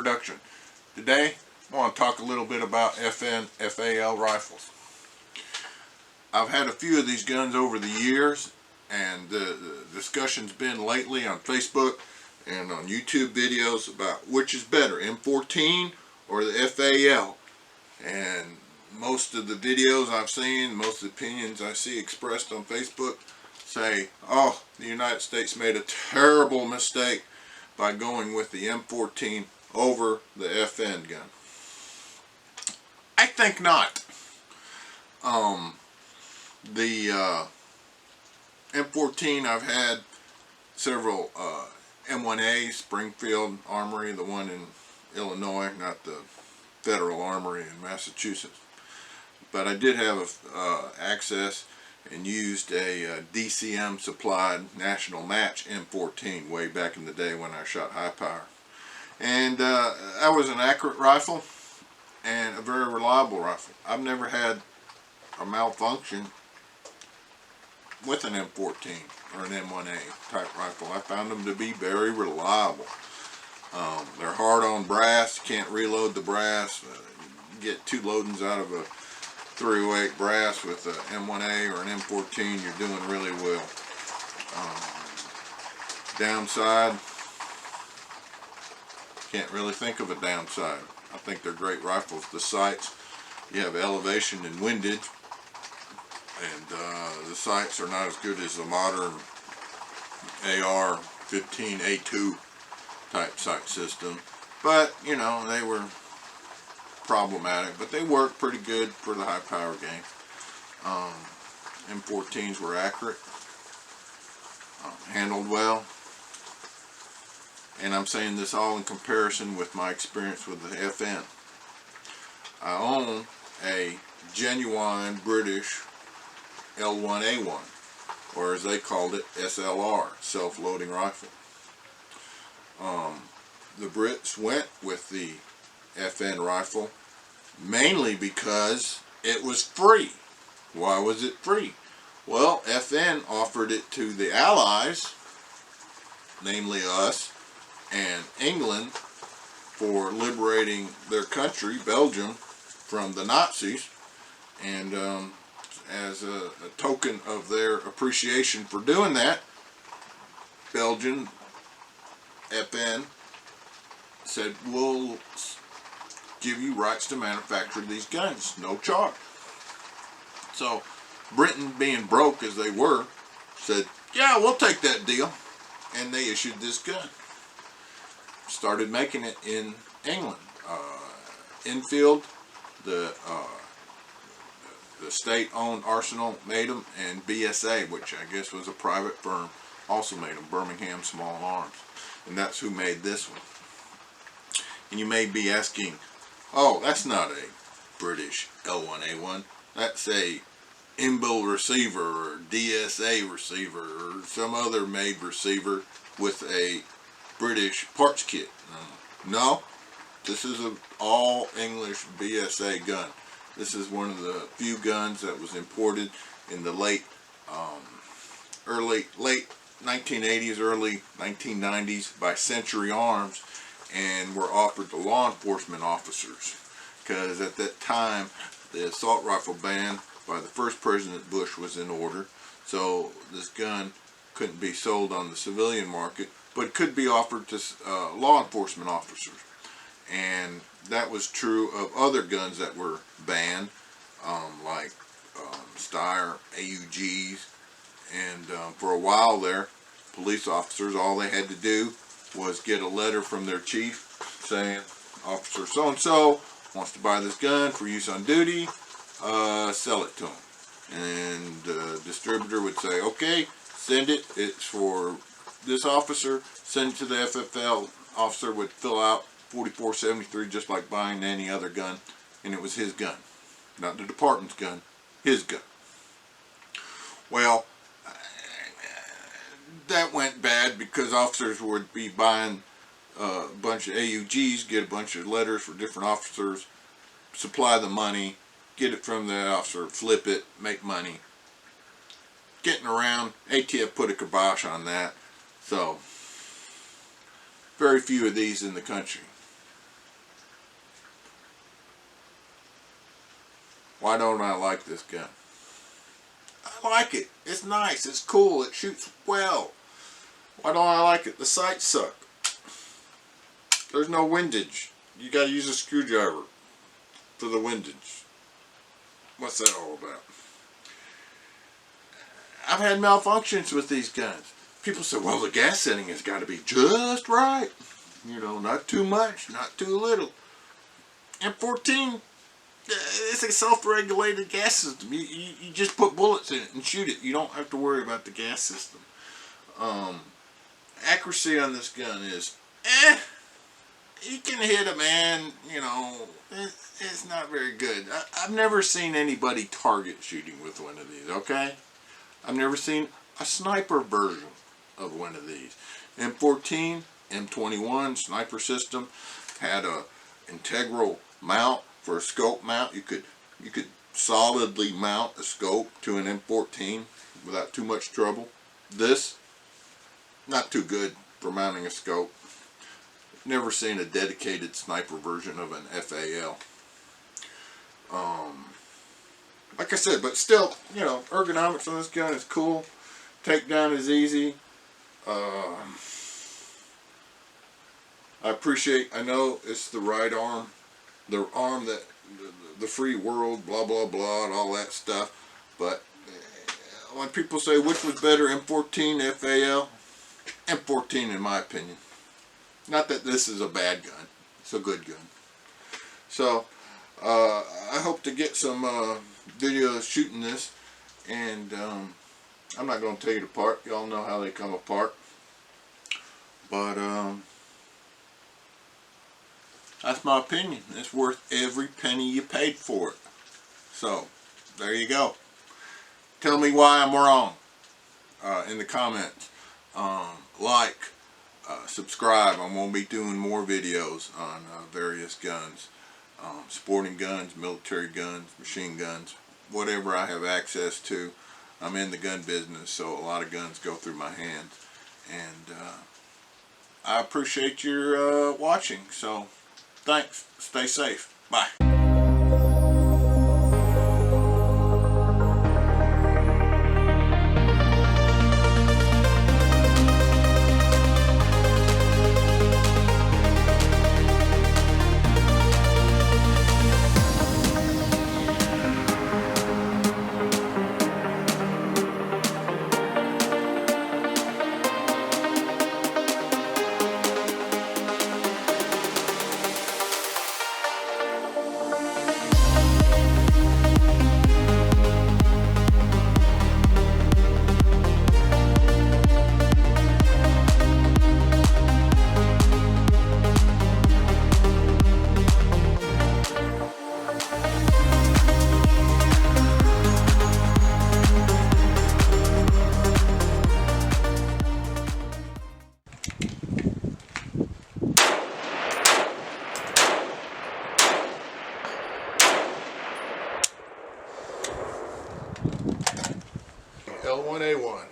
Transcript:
introduction. Today I want to talk a little bit about FAL rifles. I've had a few of these guns over the years, and the discussion's been lately on Facebook and on YouTube videos about which is better, M14 or the FAL. And most of the videos I've seen, most of the opinions I see expressed on Facebook say, oh, the United States made a terrible mistake by going with the M14 over the FN gun. I think not. The M14, I've had several M1A, Springfield Armory, the one in Illinois, not the Federal Armory in Massachusetts. But I did have access and used a DCM supplied national match M14 way back in the day when I shot high power. And that was an accurate rifle and a very reliable rifle. I've never had a malfunction with an M14 or an M1A type rifle. I found them to be very reliable. They're hard on brass, you can't reload the brass. You get two loadings out of a 308 brass with an M1A or an M14, you're doing really well. Downside, can't really think of a downside. I think they're great rifles. The sights, you have elevation and windage, and the sights are not as good as the modern AR-15A2 type sight system, but you know, they were problematic, but they work pretty good for the high power game. M14s were accurate, handled well, and I'm saying this all in comparison with my experience with the FN. I own a genuine British L1A1, or as they called it, SLR, self-loading rifle. The Brits went with the FN rifle mainly because it was free. Why was it free? Well, FN offered it to the Allies, namely us and England, for liberating their country, Belgium, from the Nazis, and as a token of their appreciation for doing that, Belgian FN said, we'll give you rights to manufacture these guns, no charge. So Britain, being broke as they were, said, yeah, we'll take that deal, and they issued this gun. Started making it in England. Enfield, the state-owned arsenal, made them, and BSA, which I guess was a private firm, also made them, Birmingham Small Arms, and that's who made this one. And you may be asking, oh, that's not a British L1A1, that's a Imbil receiver or DSA receiver or some other made receiver with a British parts kit. No, this is an all English BSA gun. This is one of the few guns that was imported in the late 1980s, early 1990s by Century Arms, and were offered to law enforcement officers, because at that time the assault rifle ban by the first President Bush was in order, so this gun couldn't be sold on the civilian market, but could be offered to law enforcement officers. And that was true of other guns that were banned, like Steyr AUGs, and for a while there, police officers, all they had to do was get a letter from their chief saying, Officer so-and-so wants to buy this gun for use on duty, sell it to him. And the distributor would say, okay, send it, it's for this officer, send it to the FFL. Officer would fill out 4473 just like buying any other gun, and it was his gun, not the department's gun, his gun. Well, that went bad because officers would be buying a bunch of AUGs, get a bunch of letters for different officers, supply the money, get it from the officer, flip it, make money. Getting around, ATF put a kibosh on that, so very few of these in the country. Why don't I like this gun? I like it. It's nice. It's cool. It shoots well. Why don't I like it? The sights suck. There's no windage. You gotta use a screwdriver for the windage. What's that all about? I've had malfunctions with these guns. People say, well, the gas setting has got to be just right. You know, not too much, not too little. M14, it's a self-regulated gas system. You just put bullets in it and shoot it. You don't have to worry about the gas system. Accuracy on this gun is, you can hit a man, you know, it's not very good. I've never seen anybody target shooting with one of these, okay? I've never seen a sniper version of one of these. M14, M21 sniper system had a integral mount for a scope mount. You could solidly mount a scope to an M14 without too much trouble. This, not too good for mounting a scope. Never seen a dedicated sniper version of an FAL. Like I said, but still, you know, ergonomics on this gun is cool. Takedown is easy. I appreciate, I know it's the right arm, the arm that, the free world, blah, blah, blah, and all that stuff. But when people say which was better, M14, FAL, M14 in my opinion. Not that this is a bad gun. It's a good gun. So, I hope to get some videos shooting this. And I'm not going to tell you apart. Y'all know how they come apart. But that's my opinion. It's worth every penny you paid for it. So, there you go. Tell me why I'm wrong in the comments. Like, subscribe. I'm going to be doing more videos on various guns. Sporting guns, military guns, machine guns, whatever I have access to. I'm in the gun business, so a lot of guns go through my hands. And I appreciate your watching. So, thanks. Stay safe. Bye. L1A1.